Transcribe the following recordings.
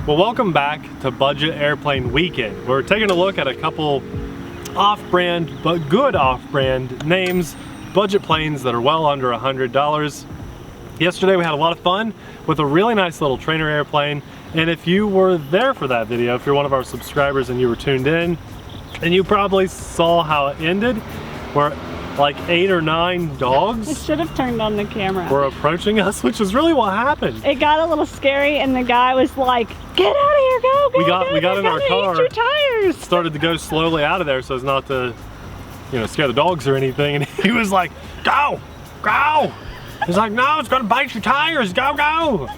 Well, welcome back to Budget Airplane Weekend. We're taking a look at a couple off-brand, but good off-brand names, budget planes that are well under $100. Yesterday we had a lot of fun with a really nice little trainer airplane, and if you were there for that video, if you're one of our subscribers and you were tuned in, and you probably saw how it ended, where like 8 or 9 dogs. I should have turned on the camera. Were approaching us, which is really what happened. It got a little scary, and the guy was like, "Get out of here, go!" We got in our car. Eat your tires. Started to go slowly out of there so as not to, scare the dogs or anything. And he was like, "Go, go!" He's like, "No, it's gonna bite your tires. Go, go!"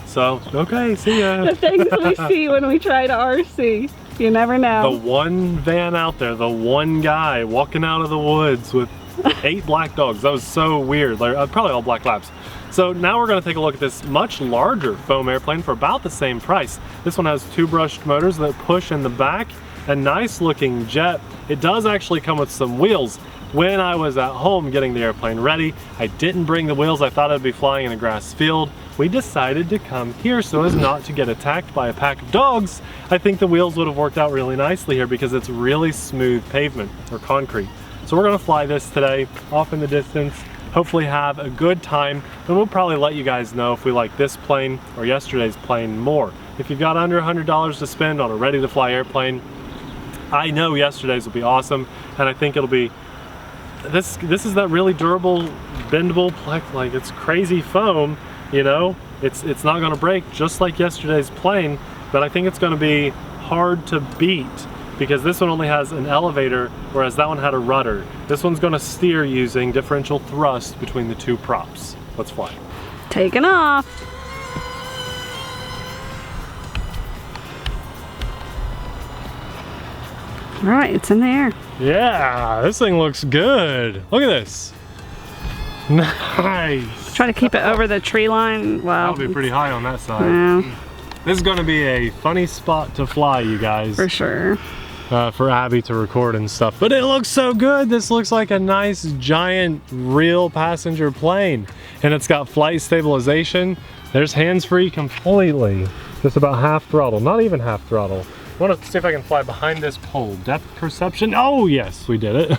So, okay, see ya. The things we see when we try to RC. You never know. The one van out there, the one guy walking out of the woods with 8 black dogs. That was so weird. Like, probably all black labs. So now we're going to take a look at this much larger foam airplane for about the same price. This one has 2 brushed motors that push in the back. A nice looking jet. It does actually come with some wheels. When I was at home getting the airplane ready, I didn't bring the wheels. I thought I'd be flying in a grass field. We decided to come here so as not to get attacked by a pack of dogs. I think the wheels would have worked out really nicely here because it's really smooth pavement or concrete. So we're gonna fly this today off in the distance, hopefully have a good time, and we'll probably let you guys know if we like this plane or yesterday's plane more. If you've got under $100 to spend on a ready to fly airplane, I know yesterday's will be awesome, and I think it'll be, this is that really durable, bendable, like it's crazy foam. It's not gonna break just like yesterday's plane, but I think it's gonna be hard to beat because this one only has an elevator, whereas that one had a rudder. This one's gonna steer using differential thrust between the 2 props. Let's fly. Taking off. All right, it's in the air. Yeah, this thing looks good. Look at this. Nice. Try to keep it over the tree line. Wow. That'll be pretty high on that side. Yeah. This is gonna be a funny spot to fly, you guys. For sure. For Abby to record and stuff. But it looks so good. This looks like a nice, giant, real passenger plane. And it's got flight stabilization. There's hands-free completely. Just about half throttle, not even half throttle. I want to see if I can fly behind this pole. Depth perception. Oh yes, we did it.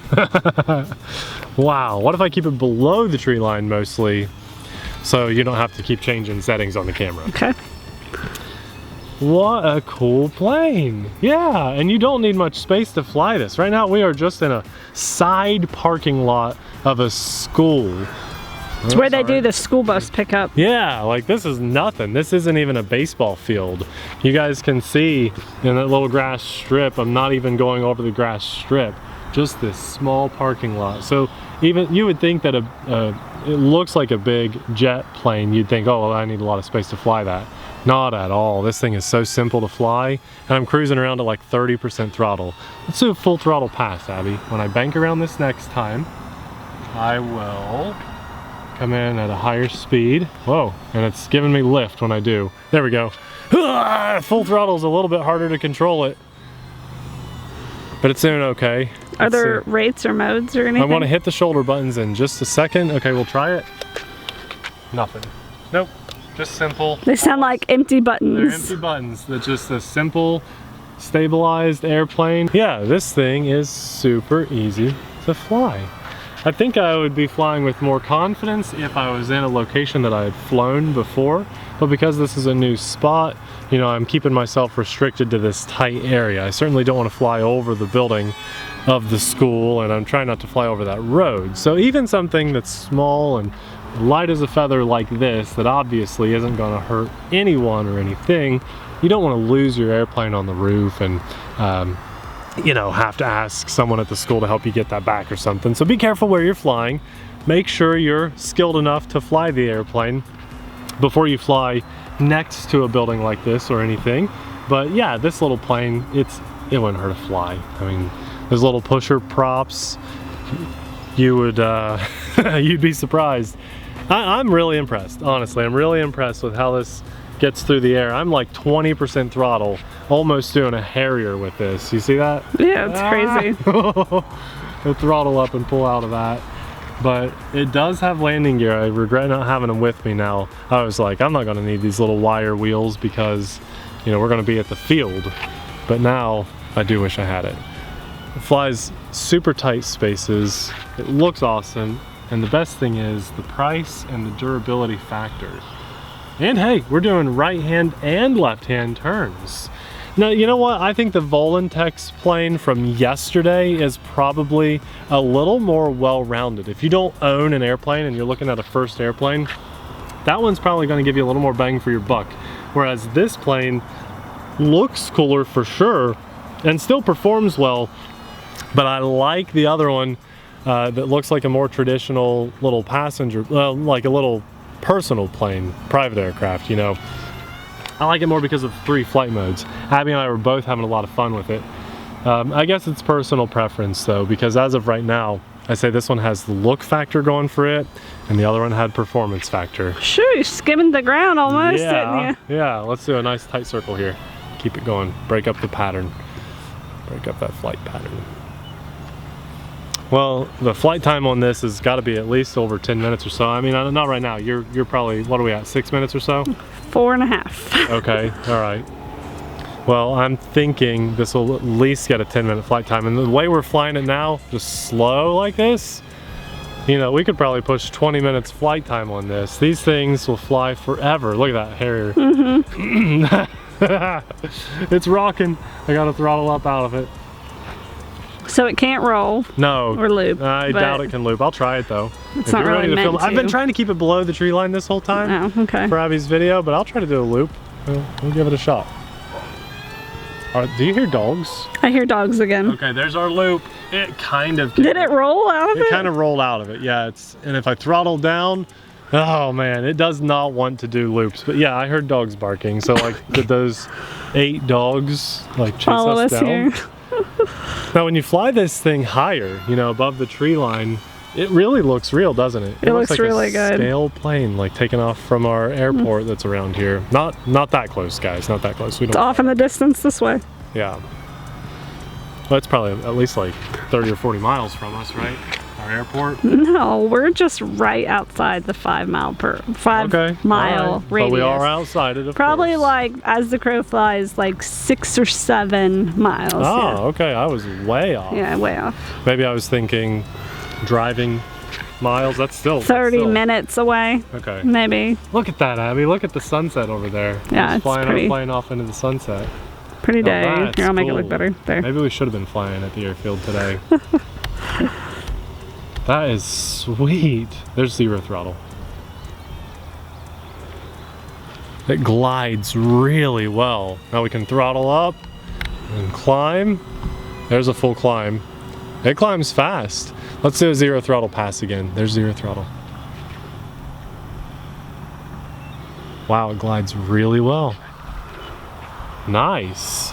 Wow, what if I keep it below the tree line mostly so you don't have to keep changing settings on the camera? Okay. What a cool plane. Yeah, and you don't need much space to fly this. Right now we are just in a side parking lot of a school. It's where they do the school bus pickup. Yeah, like this is nothing. This isn't even a baseball field. You guys can see in that little grass strip, I'm not even going over the grass strip, just this small parking lot. So even you would think that it looks like a big jet plane. You'd think, oh, well, I need a lot of space to fly that. Not at all. This thing is so simple to fly, and I'm cruising around at like 30% throttle. Let's do a full throttle pass, Abby. When I bank around this next time, I will come in at a higher speed. Whoa, and it's giving me lift when I do. There we go. Full throttle is a little bit harder to control it, but it's doing okay. Are there rates or modes or anything? I want to hit the shoulder buttons in just a second. Okay, we'll try it. Nothing. Nope, just simple. They sound like empty buttons. They're empty buttons. That's just a simple, stabilized airplane. Yeah, this thing is super easy to fly. I think I would be flying with more confidence if I was in a location that I had flown before, but because this is a new spot, I'm keeping myself restricted to this tight area. I certainly don't want to fly over the building of the school, and I'm trying not to fly over that road. So even something that's small and light as a feather like this, that obviously isn't going to hurt anyone or anything, you don't want to lose your airplane on the roof and have to ask someone at the school to help you get that back or something. So be careful where you're flying. Make sure you're skilled enough to fly the airplane before you fly next to a building like this or anything. But yeah, this little plane, it wouldn't hurt to fly. I mean, there's little pusher props. You would, you'd be surprised. I'm really impressed, honestly. I'm really impressed with how this gets through the air. I'm like 20% throttle, almost doing a Harrier with this. You see that? Yeah, it's crazy. Go throttle up and pull out of that. But it does have landing gear. I regret not having them with me now. I was like, I'm not gonna need these little wire wheels because you know, we're gonna be at the field, but now I do wish I had it. It flies super tight spaces, it looks awesome, and the best thing is the price and the durability factor. And hey, we're doing right hand and left hand turns. Now, you know what? I think the Valentin plane from yesterday is probably a little more well-rounded. If you don't own an airplane and you're looking at a first airplane, that one's probably going to give you a little more bang for your buck. Whereas this plane looks cooler for sure and still performs well, but I like the other one that looks like a more traditional little passenger, like a little personal plane, private aircraft, you know. I like it more because of 3 flight modes. Abby and I were both having a lot of fun with it. I guess it's personal preference though, because as of right now, I say this one has the look factor going for it, and the other one had performance factor. Sure, you skimming the ground almost, didn't you? Yeah, let's do a nice tight circle here. Keep it going, break up the pattern. Break up that flight pattern. Well, the flight time on this has got to be at least over 10 minutes or so. I mean, not right now. You're probably, what are we at, 6 minutes or so? 4.5. Okay, all right. Well, I'm thinking this will at least get a 10-minute flight time. And the way we're flying it now, just slow like this, you know, we could probably push 20 minutes flight time on this. These things will fly forever. Look at that Harrier. It's rocking. I got to throttle up out of it. So it can't roll. No. Or loop. I doubt it can loop. I'll try it though. It's not really meant to. I've been trying to keep it below the tree line this whole time. Oh, okay. For Abby's video, but I'll try to do a loop. We'll give it a shot. All right, do you hear dogs? I hear dogs again. Okay, there's our loop. It kind of... Did it roll out of it? It kind of rolled out of it, yeah. And if I throttle down, oh man, it does not want to do loops. But yeah, I heard dogs barking. So like, did those 8 dogs like chase us down? Here. Now when you fly this thing higher, you know, above the tree line, it really looks real, doesn't it? It looks like really a good. Scale plane, like taking off from our airport that's around here. Not that close, guys. Not that close. It's off in the distance this way. Yeah. Well, it's probably at least like 30 or 40 miles from us, right? Our airport. No, we're just right outside the 5 mile radius. But we are outside it, of Probably course. like, as the crow flies, like 6 or 7 miles. Oh, okay. I was way off. Yeah, way off. Maybe I was thinking driving miles. That's still 30 minutes away. Okay. Maybe. Look at that, Abby. Look at the sunset over there. Yeah, it's flying pretty. Our plane off into the sunset. Pretty day. That's Here, I'll make it look cool. better. There. Maybe we should have been flying at the airfield today. That is sweet. There's 0 throttle. It glides really well. Now we can throttle up and climb. There's a full climb. It climbs fast. Let's do a 0 throttle pass again. There's 0 throttle. Wow, it glides really well. Nice.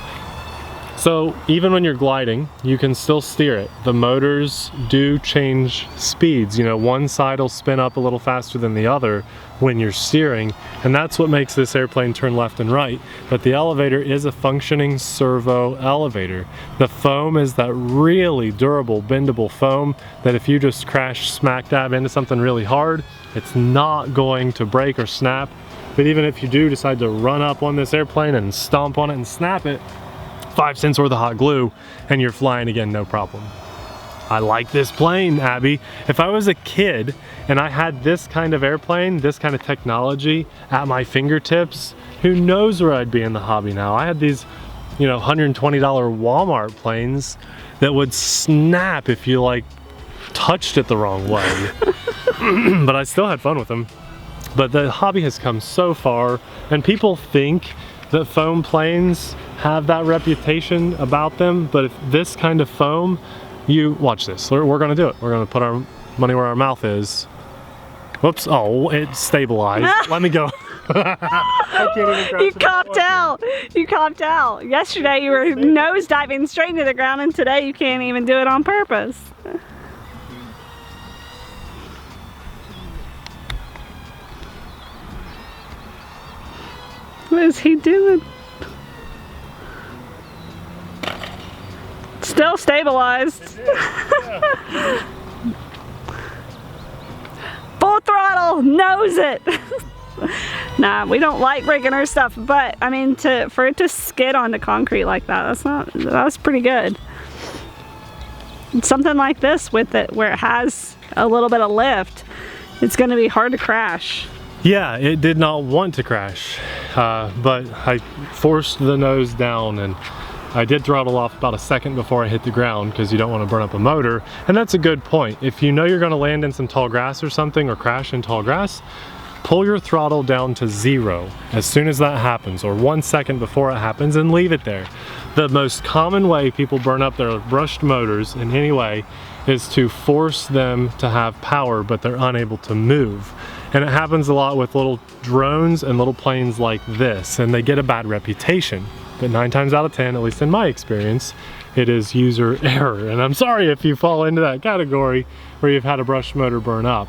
So even when you're gliding, you can still steer it. The motors do change speeds. You know, one side will spin up a little faster than the other when you're steering, and that's what makes this airplane turn left and right. But the elevator is a functioning servo elevator. The foam is that really durable, bendable foam that if you just crash smack dab into something really hard, it's not going to break or snap. But even if you do decide to run up on this airplane and stomp on it and snap it, 5 cents worth of hot glue, and you're flying again, no problem. I like this plane, Abby. If I was a kid and I had this kind of airplane, this kind of technology at my fingertips, who knows where I'd be in the hobby now. I had these, you know, $120 Walmart planes that would snap if you like touched it the wrong way. But I still had fun with them. But the hobby has come so far, and people think that foam planes have that reputation about them, but if this kind of foam, you watch this. We're gonna do it. We're gonna put our money where our mouth is. Whoops! Oh, it stabilized. Let me go. I can't even You copped out. You copped out. Yesterday you were nose diving straight into the ground, and today you can't even do it on purpose. What is he doing? Still stabilized. Full throttle, nose it. Nah, we don't like breaking our stuff, but I mean, for it to skid onto concrete like that, that's pretty good. Something like this with it, where it has a little bit of lift, it's going to be hard to crash. Yeah, it did not want to crash, but I forced the nose down, and I did throttle off about a second before I hit the ground because you don't want to burn up a motor. And that's a good point. If you know you're going to land in some tall grass or something, or crash in tall grass, pull your throttle down to 0 as soon as that happens, or 1 second before it happens, and leave it there. The most common way people burn up their brushed motors in any way is to force them to have power, but they're unable to move. And it happens a lot with little drones and little planes like this, and they get a bad reputation. But 9 times out of 10, at least in my experience, it is user error. And I'm sorry if you fall into that category where you've had a brushed motor burn up.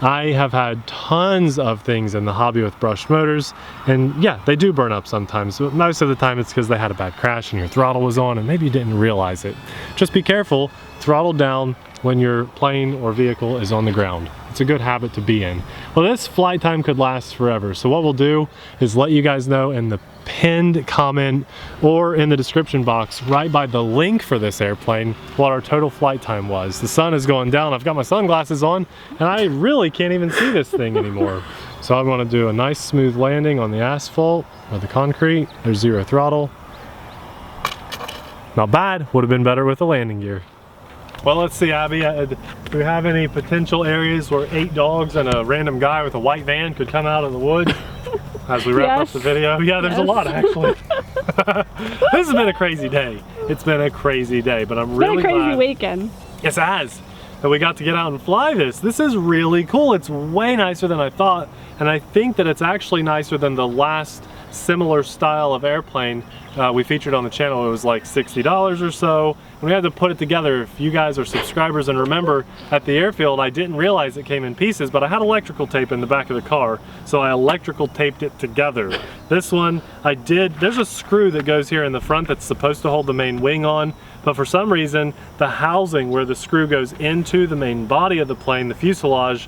I have had tons of things in the hobby with brushed motors, and yeah, they do burn up sometimes, but most of the time it's because they had a bad crash and your throttle was on and maybe you didn't realize it. Just be careful, throttle down when your plane or vehicle is on the ground. It's a good habit to be in. Well, this flight time could last forever, so what we'll do is let you guys know in the pinned comment or in the description box right by the link for this airplane what our total flight time was. The sun is going down, I've got my sunglasses on, and I really can't even see this thing anymore. So I want to do a nice smooth landing on the asphalt or the concrete. There's 0 throttle. Not bad, would have been better with the landing gear. Well, let's see, Abby, do we have any potential areas where 8 dogs and a random guy with a white van could come out of the woods as we wrap up the video? Yeah, there's a lot, actually. This has been a crazy day. It's been a crazy day, but I'm really glad. It's been a crazy weekend. Yes, it has. That we got to get out and fly this. This is really cool. It's way nicer than I thought, and I think that it's actually nicer than the last similar style of airplane we featured on the channel. It was like $60 or so, and we had to put it together. If you guys are subscribers and remember, at the airfield I didn't realize it came in pieces, but I had electrical tape in the back of the car, so I electrical taped it together. This one I did, there's a screw that goes here in the front that's supposed to hold the main wing on, but for some reason the housing where the screw goes into the main body of the plane, the fuselage,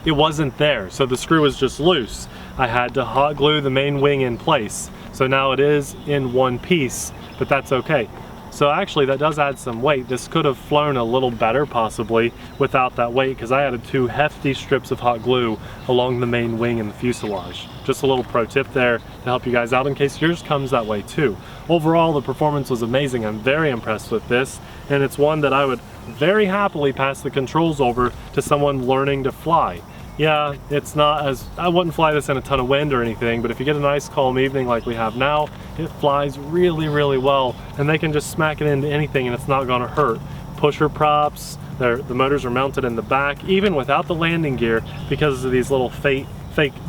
it wasn't there, so the screw was just loose. I had to hot glue the main wing in place. So now it is in one piece, but that's okay. So actually that does add some weight. This could have flown a little better possibly without that weight, because I added 2 hefty strips of hot glue along the main wing and the fuselage. Just a little pro tip there to help you guys out in case yours comes that way too. Overall, the performance was amazing. I'm very impressed with this, and it's one that I would very happily pass the controls over to someone learning to fly. Yeah, it's not as, I wouldn't fly this in a ton of wind or anything, but if you get a nice calm evening like we have now, it flies really, really well, and they can just smack it into anything and it's not gonna hurt. Pusher props, the motors are mounted in the back, even without the landing gear, because of these little fake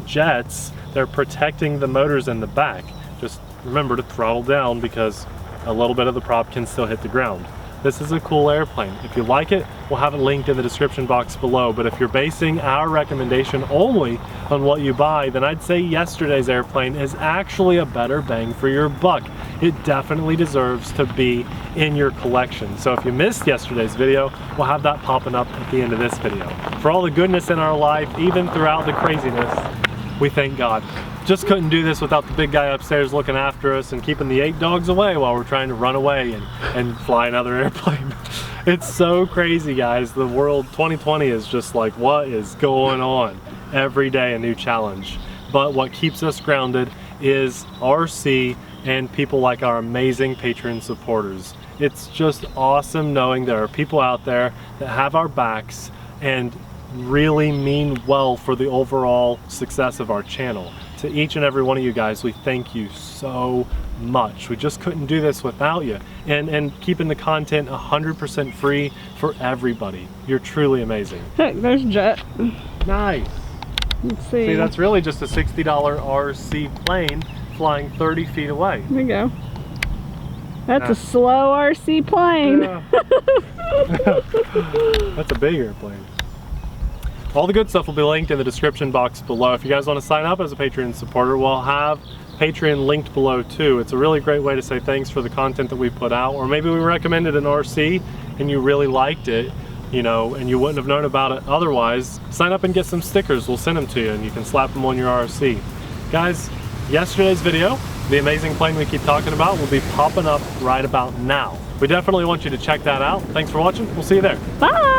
jets, they're protecting the motors in the back. Just remember to throttle down because a little bit of the prop can still hit the ground. This is a cool airplane. If you like it, we'll have it linked in the description box below. But if you're basing our recommendation only on what you buy, then I'd say yesterday's airplane is actually a better bang for your buck. It definitely deserves to be in your collection. So if you missed yesterday's video, we'll have that popping up at the end of this video. For all the goodness in our life, even throughout the craziness, we thank God. Just couldn't do this without the big guy upstairs looking after us and keeping the 8 dogs away while we're trying to run away and fly another airplane. It's so crazy, guys. The world 2020 is just like, what is going on? Every day a new challenge. But what keeps us grounded is RC and people like our amazing Patreon supporters. It's just awesome knowing there are people out there that have our backs and really mean well for the overall success of our channel. To each and every one of you guys, we thank you so much. We just couldn't do this without you. And keeping the content 100% free for everybody. You're truly amazing. Heck, there's Jet. Nice. Let's see. See, that's really just a $60 RC plane flying 30 feet away. There you go. That's a slow RC plane. Yeah. That's a big airplane. All the good stuff will be linked in the description box below. If you guys want to sign up as a Patreon supporter, we'll have Patreon linked below too. It's a really great way to say thanks for the content that we put out, or maybe we recommended an RC and you really liked it, you know, and you wouldn't have known about it otherwise. Sign up and get some stickers. We'll send them to you and you can slap them on your RC. Guys, yesterday's video, the amazing plane we keep talking about, will be popping up right about now. We definitely want you to check that out. Thanks for watching. We'll see you there. Bye.